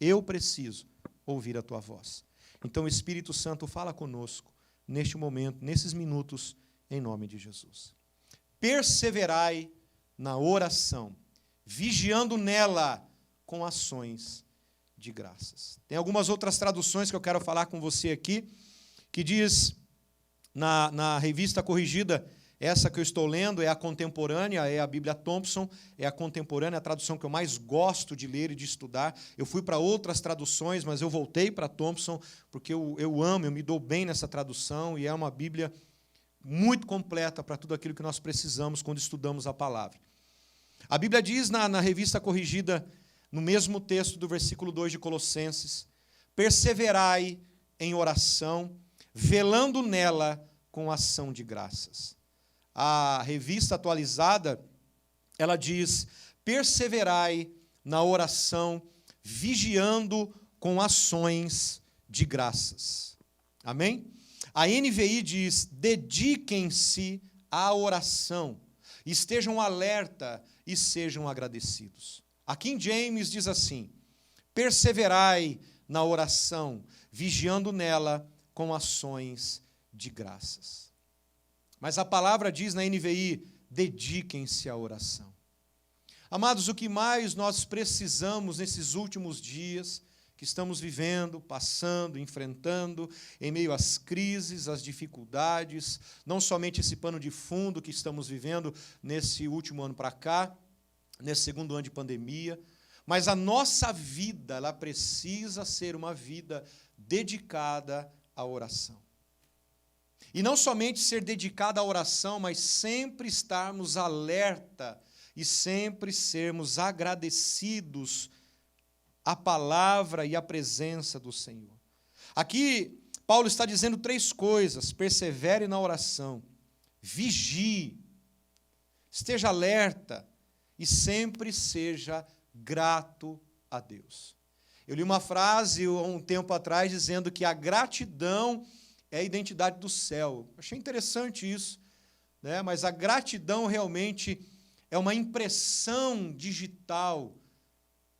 Eu preciso ouvir a tua voz. Então, o Espírito Santo fala conosco neste momento, nesses minutos, em nome de Jesus. Perseverai na oração, vigiando nela com ações de graças. Tem algumas outras traduções que eu quero falar com você aqui, que diz, na revista corrigida, essa que eu estou lendo é a contemporânea, é a Bíblia Thompson, é a contemporânea, a tradução que eu mais gosto de ler e de estudar. Eu fui para outras traduções, mas eu voltei para a Thompson, porque eu amo, eu me dou bem nessa tradução, e é uma Bíblia muito completa para tudo aquilo que nós precisamos quando estudamos a palavra. A Bíblia diz na revista corrigida, no mesmo texto do versículo 2 de Colossenses, perseverai em oração, velando nela com ação de graças. A revista atualizada, ela diz, perseverai na oração, vigiando com ações de graças. Amém? A NVI diz, dediquem-se à oração, estejam alerta e sejam agradecidos. A King James diz assim, perseverai na oração, vigiando nela com ações de graças. Mas a palavra diz na NVI, dediquem-se à oração. Amados, o que mais nós precisamos nesses últimos dias que estamos vivendo, passando, enfrentando, em meio às crises, às dificuldades, não somente esse pano de fundo que estamos vivendo nesse último ano para cá, nesse segundo ano de pandemia, mas a nossa vida, ela precisa ser uma vida dedicada à oração. E não somente ser dedicada à oração, mas sempre estarmos alerta e sempre sermos agradecidos à palavra e à presença do Senhor. Aqui, Paulo está dizendo 3 coisas: persevere na oração, vigie, esteja alerta e sempre seja grato a Deus. Eu li uma frase há um tempo atrás dizendo que a gratidão é a identidade do céu. Achei interessante isso, né? Mas a gratidão realmente é uma impressão digital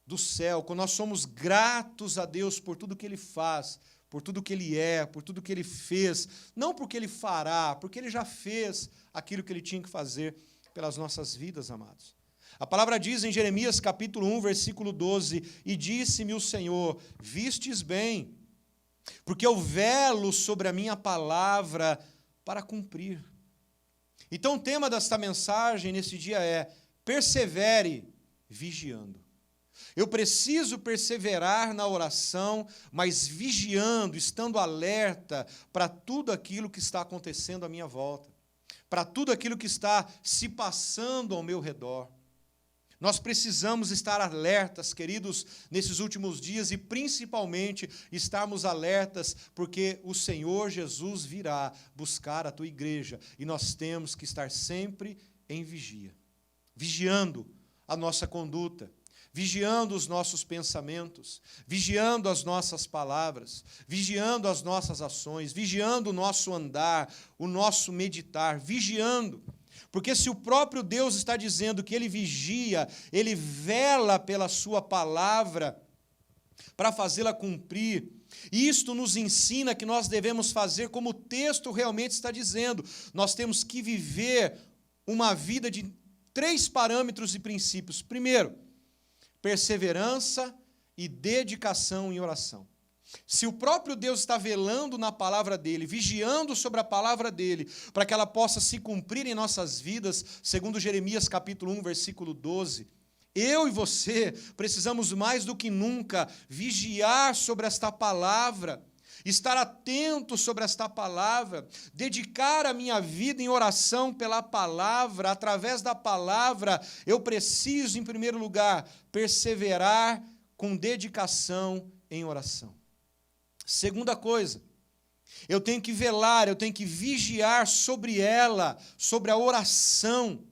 do céu, quando nós somos gratos a Deus por tudo que Ele faz, por tudo que Ele é, por tudo que Ele fez, não porque Ele fará, porque Ele já fez aquilo que Ele tinha que fazer pelas nossas vidas, amados. A palavra diz em Jeremias capítulo 1, versículo 12, e disse-me o Senhor, vistes bem, porque eu velo sobre a minha palavra para cumprir. Então o tema desta mensagem nesse dia é, persevere vigiando. Eu preciso perseverar na oração, mas vigiando, estando alerta para tudo aquilo que está acontecendo à minha volta, para tudo aquilo que está se passando ao meu redor. Nós precisamos estar alertas, queridos, nesses últimos dias e principalmente estarmos alertas porque o Senhor Jesus virá buscar a tua igreja e nós temos que estar sempre em vigia, vigiando a nossa conduta, vigiando os nossos pensamentos, vigiando as nossas palavras, vigiando as nossas ações, vigiando o nosso andar, o nosso meditar, vigiando. Porque se o próprio Deus está dizendo que Ele vigia, Ele vela pela sua palavra para fazê-la cumprir, isto nos ensina que nós devemos fazer como o texto realmente está dizendo. Nós temos que viver uma vida de 3 parâmetros e princípios. Primeiro, perseverança e dedicação em oração. Se o próprio Deus está velando na palavra dele, vigiando sobre a palavra dele, para que ela possa se cumprir em nossas vidas, segundo Jeremias capítulo 1, versículo 12, eu e você precisamos mais do que nunca vigiar sobre esta palavra, estar atento sobre esta palavra, dedicar a minha vida em oração pela palavra, através da palavra, eu preciso, em primeiro lugar, perseverar com dedicação em oração. Segunda coisa, eu tenho que velar, eu tenho que vigiar sobre ela, sobre a oração.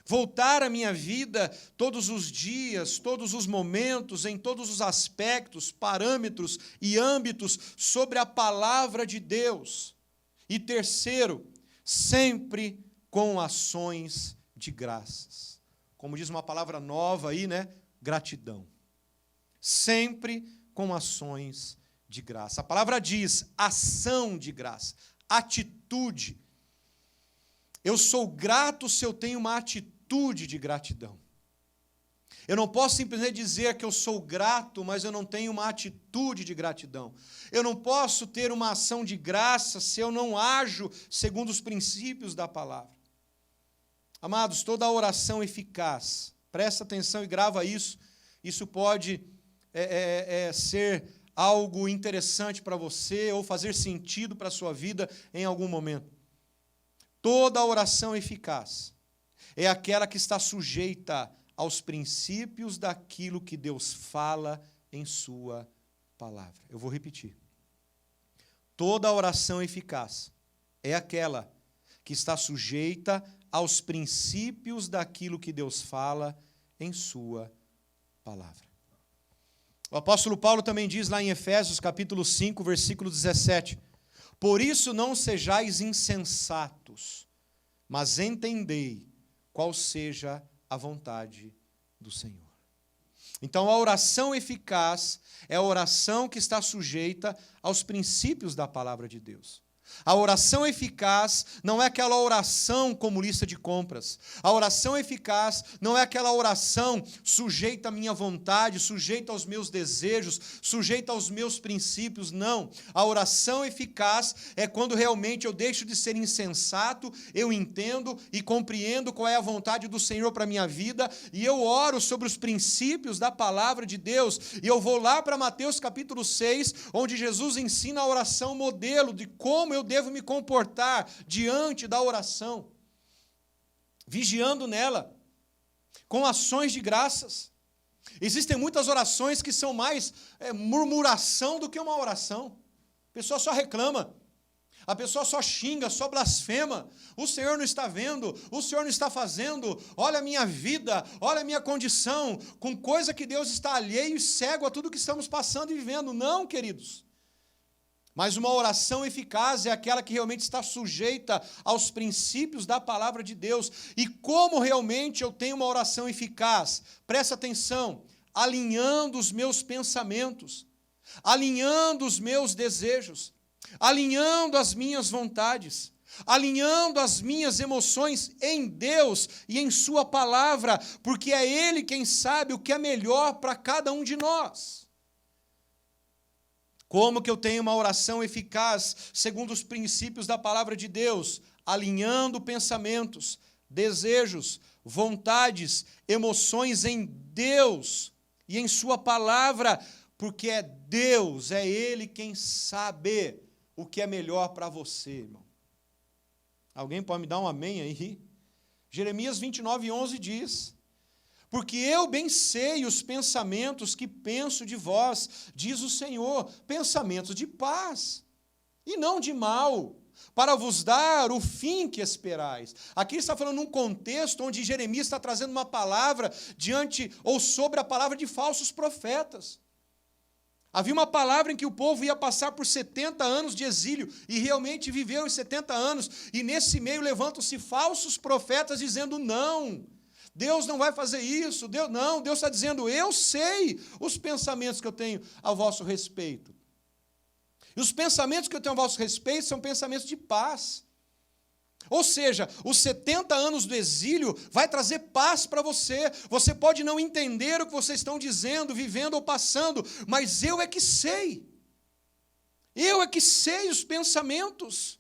Voltar a minha vida todos os dias, todos os momentos, em todos os aspectos, parâmetros e âmbitos sobre a palavra de Deus. E terceiro, sempre com ações de graças. Como diz uma palavra nova aí, né? Gratidão. sempre com ações de graça. A palavra diz ação de graça, atitude. Eu sou grato se eu tenho uma atitude de gratidão. Eu não posso simplesmente dizer que eu sou grato, mas eu não tenho uma atitude de gratidão. Eu não posso ter uma ação de graça se eu não ajo segundo os princípios da palavra. Amados, toda oração eficaz, presta atenção e grava isso, isso pode ser algo interessante para você ou fazer sentido para a sua vida em algum momento. Toda oração eficaz é aquela que está sujeita aos princípios daquilo que Deus fala em sua palavra. Eu vou repetir. Toda oração eficaz é aquela que está sujeita aos princípios daquilo que Deus fala em sua palavra. O apóstolo Paulo também diz lá em Efésios, capítulo 5, versículo 17, por isso não sejais insensatos, mas entendei qual seja a vontade do Senhor. Então, a oração eficaz é a oração que está sujeita aos princípios da palavra de Deus. A oração eficaz não é aquela oração como lista de compras. A oração eficaz não é aquela oração sujeita à minha vontade, sujeita aos meus desejos, sujeita aos meus princípios. Não. A oração eficaz é quando realmente eu deixo de ser insensato, eu entendo e compreendo qual é a vontade do Senhor para a minha vida, e eu oro sobre os princípios da palavra de Deus, e eu vou lá para Mateus capítulo 6, onde Jesus ensina a oração modelo de como eu devo me comportar diante da oração, vigiando nela, com ações de graças. Existem muitas orações que são mais murmuração do que uma oração. A pessoa só reclama, a pessoa só xinga, só blasfema. O Senhor não está vendo, o Senhor não está fazendo, olha a minha vida, olha a minha condição, com coisa que Deus está alheio e cego a tudo que estamos passando e vivendo. Não, queridos. Mas uma oração eficaz é aquela que realmente está sujeita aos princípios da palavra de Deus. E como realmente eu tenho uma oração eficaz? Presta atenção, alinhando os meus pensamentos, alinhando os meus desejos, alinhando as minhas vontades, alinhando as minhas emoções em Deus e em sua palavra, porque é Ele quem sabe o que é melhor para cada um de nós. Como que eu tenho uma oração eficaz segundo os princípios da palavra de Deus? Alinhando pensamentos, desejos, vontades, emoções em Deus e em sua palavra, porque é Deus, é Ele quem sabe o que é melhor para você, irmão. Alguém pode me dar um amém aí? Jeremias 29:11 diz: porque eu bem sei os pensamentos que penso de vós, diz o Senhor, pensamentos de paz, e não de mal, para vos dar o fim que esperais. Aqui está falando num contexto onde Jeremias está trazendo uma palavra diante ou sobre a palavra de falsos profetas. Havia uma palavra em que o povo ia passar por 70 anos de exílio, e realmente viveu os 70 anos, e nesse meio levantam-se falsos profetas dizendo não, Deus não vai fazer isso, Deus está dizendo, eu sei os pensamentos que eu tenho a vosso respeito. E os pensamentos que eu tenho a vosso respeito são pensamentos de paz. Ou seja, os 70 anos do exílio vai trazer paz para você. Você pode não entender o que vocês estão dizendo, vivendo ou passando, mas eu é que sei. Eu é que sei os pensamentos.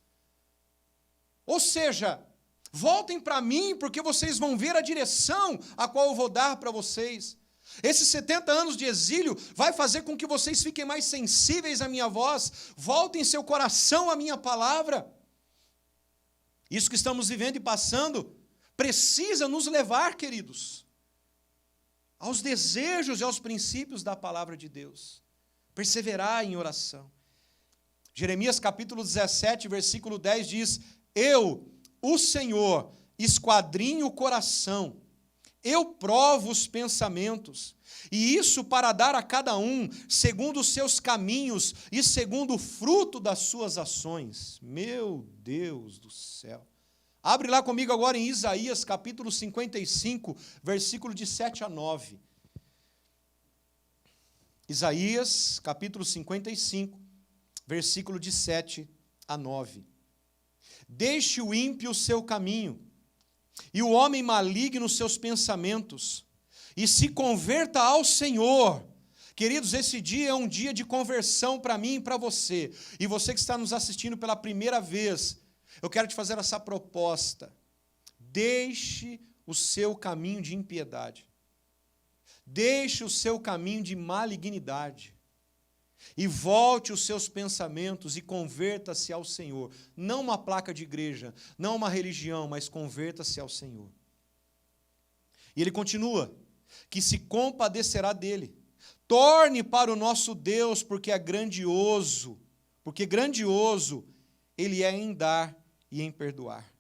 Ou seja, voltem para mim, porque vocês vão ver a direção a qual eu vou dar para vocês. Esses 70 anos de exílio vai fazer com que vocês fiquem mais sensíveis à minha voz, voltem seu coração à minha palavra. Isso que estamos vivendo e passando precisa nos levar, queridos, aos desejos e aos princípios da palavra de Deus. Perseverar em oração. Jeremias capítulo 17, versículo 10 diz: eu, o Senhor, esquadrinho o coração, eu provo os pensamentos, e isso para dar a cada um segundo os seus caminhos e segundo o fruto das suas ações. Meu Deus do céu. Abre lá comigo agora em Isaías capítulo 55, versículo de 7 a 9. Isaías, capítulo 55, versículo de 7 a 9. Deixe o ímpio o seu caminho, e o homem maligno os seus pensamentos, e se converta ao Senhor. Queridos, esse dia é um dia de conversão para mim e para você. E você que está nos assistindo pela primeira vez, eu quero te fazer essa proposta. Deixe o seu caminho de impiedade. Deixe o seu caminho de malignidade. E volte os seus pensamentos e converta-se ao Senhor. Não uma placa de igreja, não uma religião, mas converta-se ao Senhor. E ele continua, que se compadecerá dele. Torne para o nosso Deus, porque grandioso Ele é em dar e em perdoar.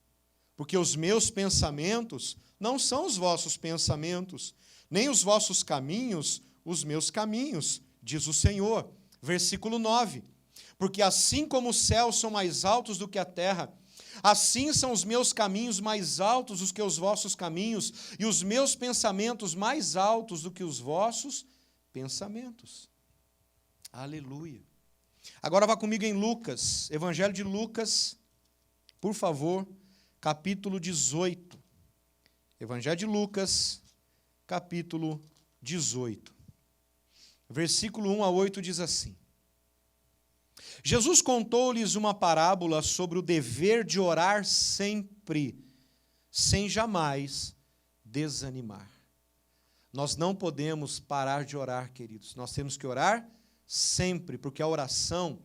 Porque os meus pensamentos não são os vossos pensamentos, nem os vossos caminhos, os meus caminhos, diz o Senhor. Versículo 9. Porque assim como os céus são mais altos do que a terra, assim são os meus caminhos mais altos do que os vossos caminhos, e os meus pensamentos mais altos do que os vossos pensamentos. Aleluia. Agora vá comigo em Lucas, Evangelho de Lucas, por favor, capítulo 18. Evangelho de Lucas, capítulo 18. Versículo 1 a 8 diz assim: Jesus contou-lhes uma parábola sobre o dever de orar sempre, sem jamais desanimar. Nós não podemos parar de orar, queridos. Nós temos que orar sempre, porque a oração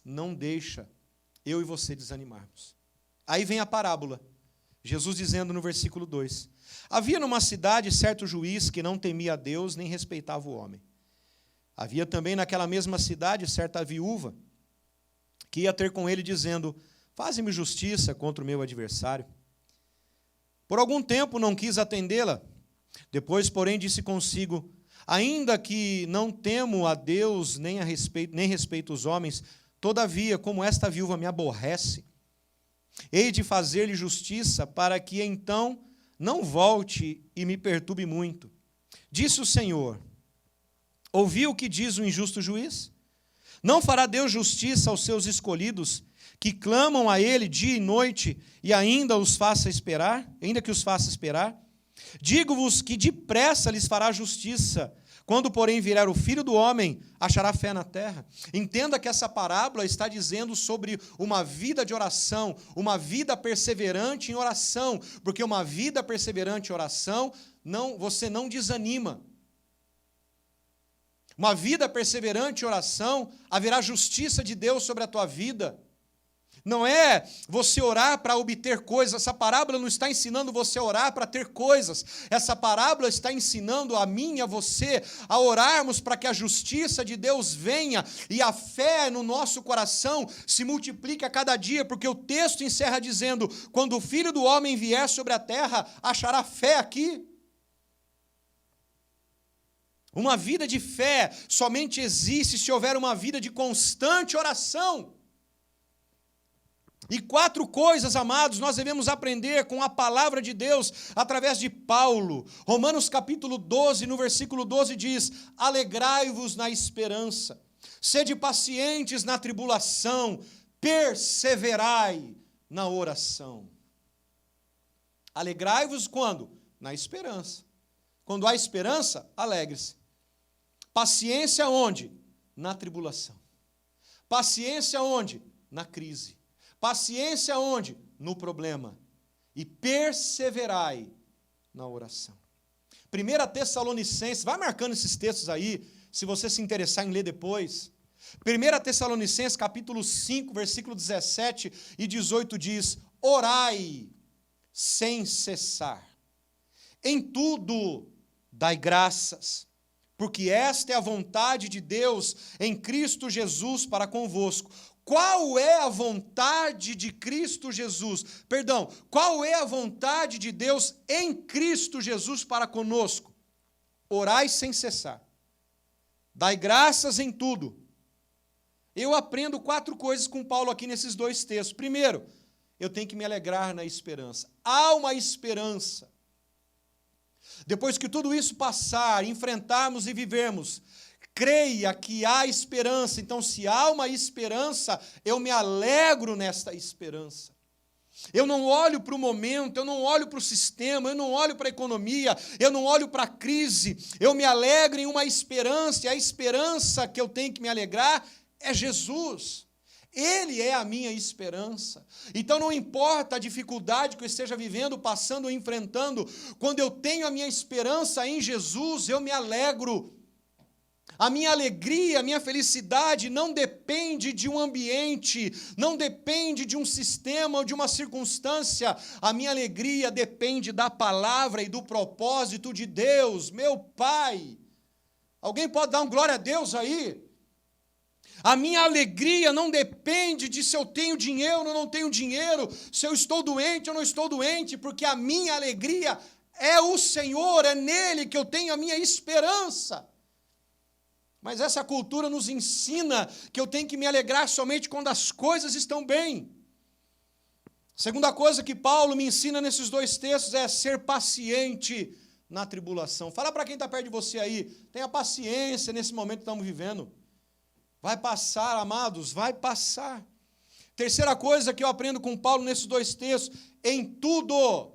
não deixa eu e você desanimarmos. Aí vem a parábola. Jesus dizendo no versículo 2: Havia numa cidade certo juiz que não temia a Deus nem respeitava o homem. Havia também naquela mesma cidade certa viúva que ia ter com ele dizendo: Faze-me justiça contra o meu adversário. Por algum tempo não quis atendê-la. Depois, porém, disse consigo: Ainda que não temo a Deus nem respeito os homens, todavia, como esta viúva me aborrece, hei de fazer-lhe justiça, para que então não volte e me perturbe muito. Disse o Senhor: Ouviu o que diz o injusto juiz? Não fará Deus justiça aos seus escolhidos, que clamam a Ele dia e noite, e ainda que os faça esperar? Digo-vos que depressa lhes fará justiça. Quando, porém, vier o Filho do Homem, achará fé na terra? Entenda que essa parábola está dizendo sobre uma vida de oração, uma vida perseverante em oração, porque uma vida perseverante em oração, você não desanima. Uma vida perseverante em oração, haverá justiça de Deus sobre a tua vida. Não é você orar para obter coisas. Essa parábola não está ensinando você a orar para ter coisas. Essa parábola está ensinando a mim e a você a orarmos para que a justiça de Deus venha e a fé no nosso coração se multiplique a cada dia, porque o texto encerra dizendo: quando o Filho do Homem vier sobre a terra, achará fé aqui? Uma vida de fé somente existe se houver uma vida de constante oração. E 4 coisas, amados, nós devemos aprender com a palavra de Deus através de Paulo. Romanos capítulo 12, no versículo 12 diz: Alegrai-vos na esperança, sede pacientes na tribulação, perseverai na oração. Alegrai-vos quando? Na esperança. Quando há esperança, alegre-se. Paciência onde? Na tribulação. Paciência onde? Na crise. Paciência onde? No problema. E perseverai na oração. 1 Tessalonicenses, vai marcando esses textos aí, se você se interessar em ler depois. 1 Tessalonicenses, capítulo 5, versículo 17 e 18 diz: Orai sem cessar. Em tudo dai graças, porque esta é a vontade de Deus em Cristo Jesus para convosco. Qual é a vontade de Cristo Jesus? Qual é a vontade de Deus em Cristo Jesus para conosco? Orai sem cessar. Dai graças em tudo. Eu aprendo 4 coisas com Paulo aqui nesses 2 textos. Primeiro, eu tenho que me alegrar na esperança. Há uma esperança. Depois que tudo isso passar, enfrentarmos e vivermos, creia que há esperança. Então, se há uma esperança, eu me alegro nesta esperança. Eu não olho para o momento, eu não olho para o sistema, eu não olho para a economia, eu não olho para a crise, eu me alegro em uma esperança, e a esperança que eu tenho que me alegrar é Jesus. Ele é a minha esperança. Então não importa a dificuldade que eu esteja vivendo, passando ou enfrentando, quando eu tenho a minha esperança em Jesus, eu me alegro. A minha alegria, a minha felicidade não depende de um ambiente, não depende de um sistema ou de uma circunstância. A minha alegria depende da palavra e do propósito de Deus, meu Pai. Alguém pode dar um glória a Deus aí? A minha alegria não depende de se eu tenho dinheiro ou não tenho dinheiro, se eu estou doente ou não estou doente, porque a minha alegria é o Senhor, é nele que eu tenho a minha esperança. Mas essa cultura nos ensina que eu tenho que me alegrar somente quando as coisas estão bem. Segunda coisa que Paulo me ensina nesses dois textos é ser paciente na tribulação. Fala para quem está perto de você aí, tenha paciência nesse momento que estamos vivendo. Vai passar, amados, vai passar. Terceira coisa que eu aprendo com Paulo nesses dois textos, em tudo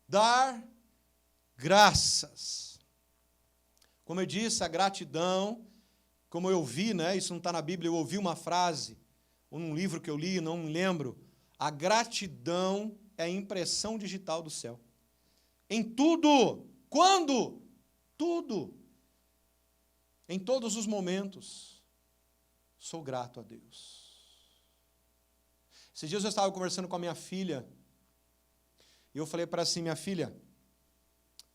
dar graças. Como eu disse, a gratidão, como eu vi, isso não está na Bíblia, eu ouvi uma frase, ou num livro que eu li, não me lembro, a gratidão é a impressão digital do céu. Em tudo. Quando? Tudo. Em todos os momentos. Sou grato a Deus. Esses dias eu estava conversando com a minha filha, e eu falei para ela assim, minha filha,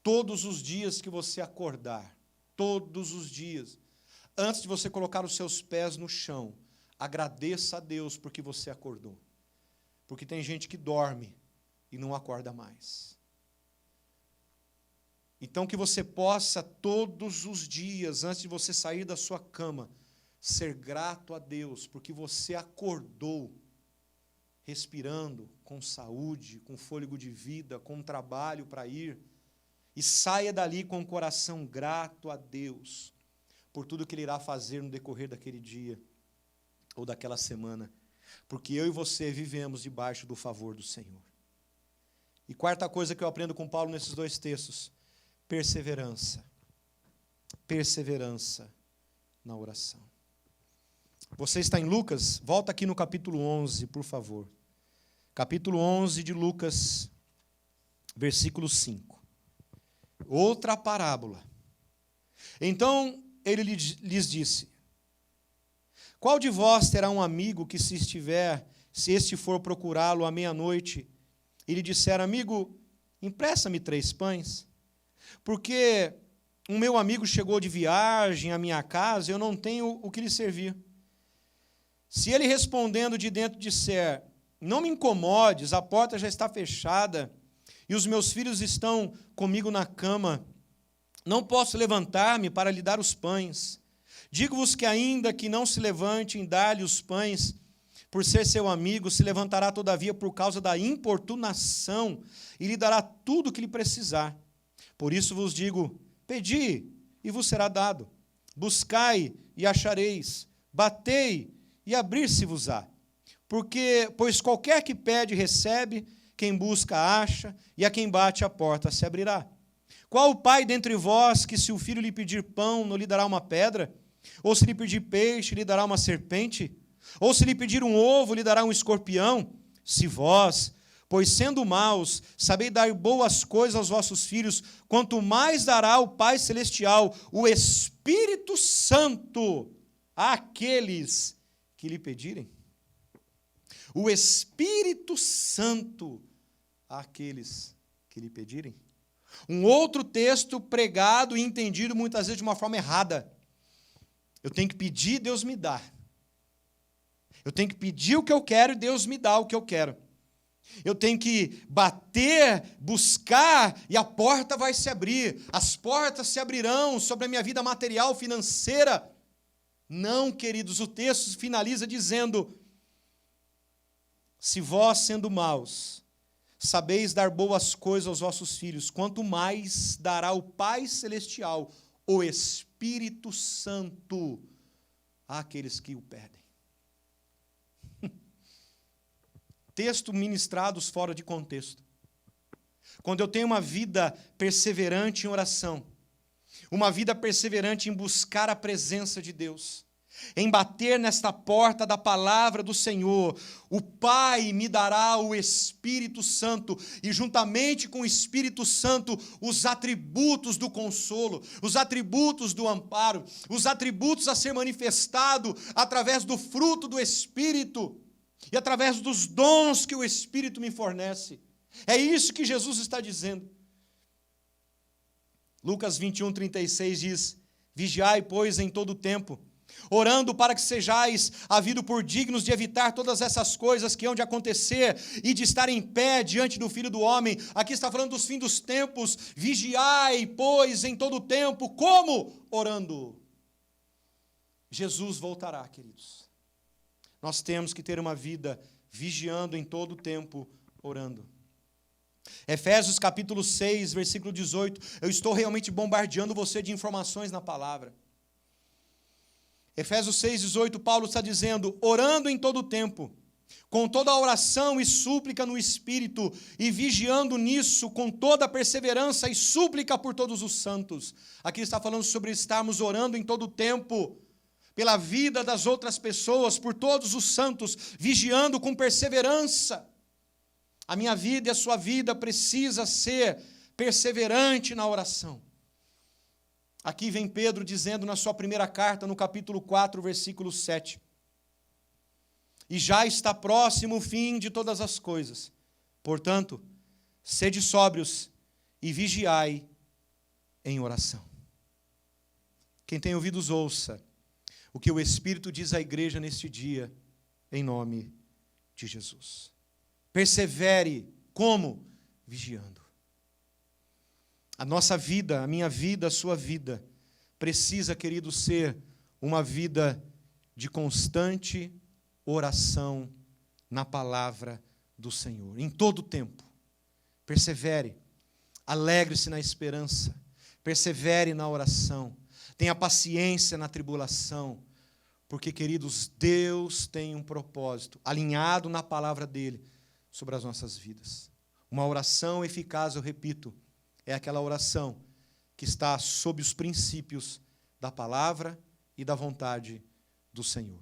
todos os dias que você acordar, todos os dias, antes de você colocar os seus pés no chão, agradeça a Deus porque você acordou. Porque tem gente que dorme e não acorda mais. Então que você possa todos os dias, antes de você sair da sua cama, ser grato a Deus, porque você acordou, respirando, com saúde, com fôlego de vida, com trabalho para ir, e saia dali com o coração grato a Deus, por tudo que Ele irá fazer no decorrer daquele dia, ou daquela semana, porque eu e você vivemos debaixo do favor do Senhor. E quarta coisa que eu aprendo com Paulo nesses dois textos, perseverança. Perseverança na oração. Você está em Lucas? Volta aqui no capítulo 11, por favor. Capítulo 11 de Lucas, versículo 5. Outra parábola. Então ele lhes disse, qual de vós terá um amigo que se este for procurá-lo à meia-noite, e lhe disser, amigo, empresta-me 3 pães, porque um meu amigo chegou de viagem à minha casa, eu não tenho o que lhe servir. Se ele respondendo de dentro disser, não me incomodes, a porta já está fechada, e os meus filhos estão comigo na cama, não posso levantar-me para lhe dar os pães. Digo-vos que ainda que não se levante em dar-lhe os pães, por ser seu amigo, se levantará todavia por causa da importunação, e lhe dará tudo o que lhe precisar. Por isso vos digo, pedi, e vos será dado. Buscai, e achareis. Batei, e abrir-se-vos-á. Pois qualquer que pede, recebe, quem busca, acha, e a quem bate, a porta se abrirá. Qual o pai dentre vós que, se o filho lhe pedir pão, não lhe dará uma pedra? Ou se lhe pedir peixe, lhe dará uma serpente? Ou se lhe pedir um ovo, lhe dará um escorpião? Se vós, pois sendo maus, sabeis dar boas coisas aos vossos filhos, quanto mais dará o Pai Celestial, o Espírito Santo, àqueles que lhe pedirem? O Espírito Santo àqueles que lhe pedirem? Um outro texto pregado e entendido muitas vezes de uma forma errada. Eu tenho que pedir, Deus me dá. Eu tenho que pedir o que eu quero e Deus me dá o que eu quero. Eu tenho que bater, buscar e a porta vai se abrir. As portas se abrirão sobre a minha vida material, financeira. Não, queridos, o texto finaliza dizendo, se vós, sendo maus, sabeis dar boas coisas aos vossos filhos, quanto mais dará o Pai Celestial, o Espírito Santo àqueles que o pedem. Texto ministrados fora de contexto. Quando eu tenho uma vida perseverante em oração, uma vida perseverante em buscar a presença de Deus, em bater nesta porta da palavra do Senhor, o Pai me dará o Espírito Santo, e juntamente com o Espírito Santo, os atributos do consolo, os atributos do amparo, os atributos a ser manifestado através do fruto do Espírito, e através dos dons que o Espírito me fornece. É isso que Jesus está dizendo. Lucas 21:36 diz: vigiai, pois, em todo o tempo, orando para que sejais havido por dignos de evitar todas essas coisas que hão de acontecer e de estar em pé diante do Filho do Homem. Aqui está falando dos fins dos tempos. Vigiai, pois, em todo o tempo. Como? Orando. Jesus voltará, queridos. Nós temos que ter uma vida vigiando em todo o tempo, orando. Efésios capítulo 6, versículo 18. Eu estou realmente bombardeando você de informações na palavra. Efésios 6, 18, Paulo está dizendo: orando em todo o tempo, com toda a oração e súplica no Espírito, e vigiando nisso com toda a perseverança e súplica por todos os santos. Aqui está falando sobre estarmos orando em todo o tempo, pela vida das outras pessoas, por todos os santos, vigiando com perseverança. A minha vida e a sua vida precisa ser perseverante na oração. Aqui vem Pedro dizendo na sua primeira carta, no capítulo 4, versículo 7. E já está próximo o fim de todas as coisas. Portanto, sede sóbrios e vigiai em oração. Quem tem ouvidos, ouça o que o Espírito diz à igreja neste dia, em nome de Jesus. Persevere, como? Vigiando. A nossa vida, a minha vida, a sua vida, precisa, querido, ser uma vida de constante oração na palavra do Senhor, em todo o tempo. Persevere, alegre-se na esperança, persevere na oração, tenha paciência na tribulação, porque, queridos, Deus tem um propósito alinhado na palavra dele sobre as nossas vidas. Uma oração eficaz, eu repito, é aquela oração que está sob os princípios da palavra e da vontade do Senhor.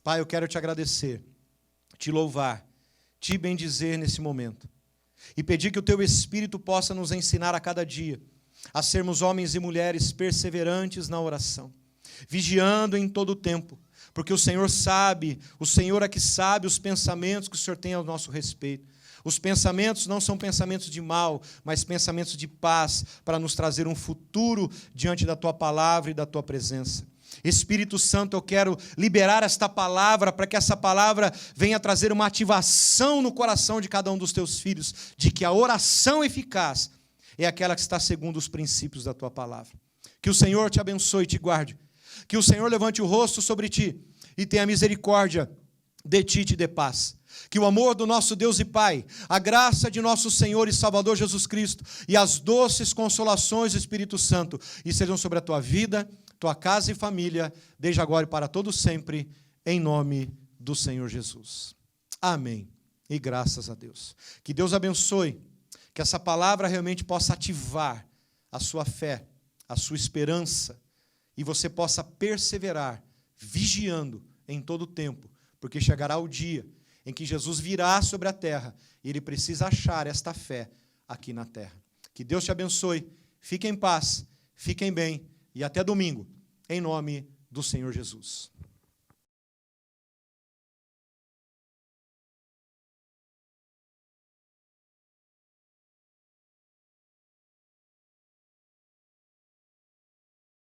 Pai, eu quero te agradecer, te louvar, te bendizer nesse momento e pedir que o teu Espírito possa nos ensinar a cada dia a sermos homens e mulheres perseverantes na oração, vigiando em todo o tempo, porque o Senhor sabe, o Senhor é que sabe os pensamentos que o Senhor tem ao nosso respeito. Os pensamentos não são pensamentos de mal, mas pensamentos de paz, para nos trazer um futuro diante da Tua palavra e da Tua presença. Espírito Santo, eu quero liberar esta palavra, para que essa palavra venha trazer uma ativação no coração de cada um dos Teus filhos, de que a oração eficaz é aquela que está segundo os princípios da Tua palavra. Que o Senhor te abençoe e te guarde. Que o Senhor levante o rosto sobre ti e tenha misericórdia de ti e te dê paz. Que o amor do nosso Deus e Pai, a graça de nosso Senhor e Salvador Jesus Cristo e as doces consolações do Espírito Santo estejam sobre a tua vida, tua casa e família, desde agora e para todo sempre, em nome do Senhor Jesus. Amém. E graças a Deus. Que Deus abençoe, que essa palavra realmente possa ativar a sua fé, a sua esperança, e você possa perseverar, vigiando em todo o tempo, porque chegará o dia em que Jesus virá sobre a terra e ele precisa achar esta fé aqui na terra. Que Deus te abençoe, fique em paz, fiquem bem e até domingo, em nome do Senhor Jesus.